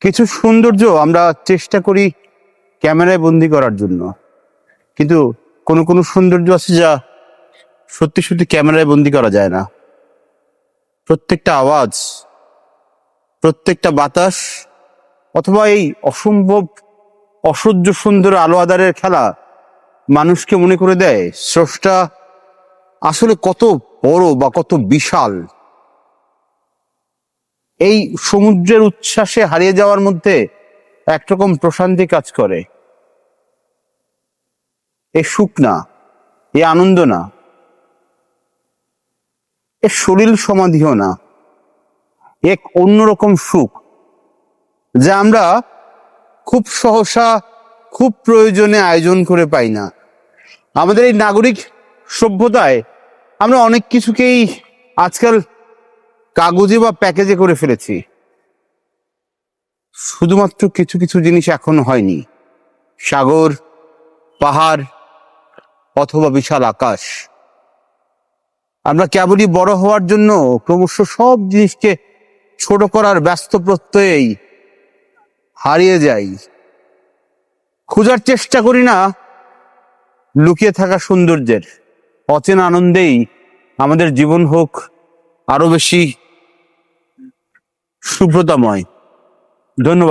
কিছু সৌন্দর্য আমরা চেষ্টা করি ক্যামেরায় বন্দি করার জন্য, কিন্তু কোনো কোনো সৌন্দর্য আছে যা সত্যি সত্যি ক্যামেরায় বন্দি করা যায় না। প্রত্যেকটা আওয়াজ, প্রত্যেকটা বাতাস, অথবা এই অসম্ভব অসহ্য সুন্দর আলো আঁধারের খেলা মানুষকে মনে করে দেয় স্রষ্টা আসলে কত বড় বা কত বিশাল। এই সমুদ্রের উচ্ছ্বাসে হারিয়ে যাওয়ার মধ্যে একরকম প্রশান্তি কাজ করে। এ সুখ না, এ আনন্দ না, এ শরীর সমাধিও না, এক অন্যরকম সুখ যা আমরা খুব সহসা, খুব প্রয়োজনে আয়োজন করে পাই না। আমাদের এই নাগরিক সভ্যতায় আমরা অনেক কিছুকেই আজকাল কাগজে বা প্যাকেজে করে ফেলেছি। শুধুমাত্র কিছু কিছু জিনিস এখনো হয়নি। সাগর, পাহাড় অথবা বিশাল আকাশ। আমরা কেবলই বড় হওয়ার জন্য ক্রমশ সব জিনিসকে ছোট করার ব্যস্ত প্রত্যয়েই হারিয়ে যাই। খোঁজার চেষ্টা করি না লুকিয়ে থাকা সৌন্দর্যের। অচেনা আনন্দেই আমাদের জীবন হোক আরো বেশি শুভ্রতাময়। ধন্যবাদ।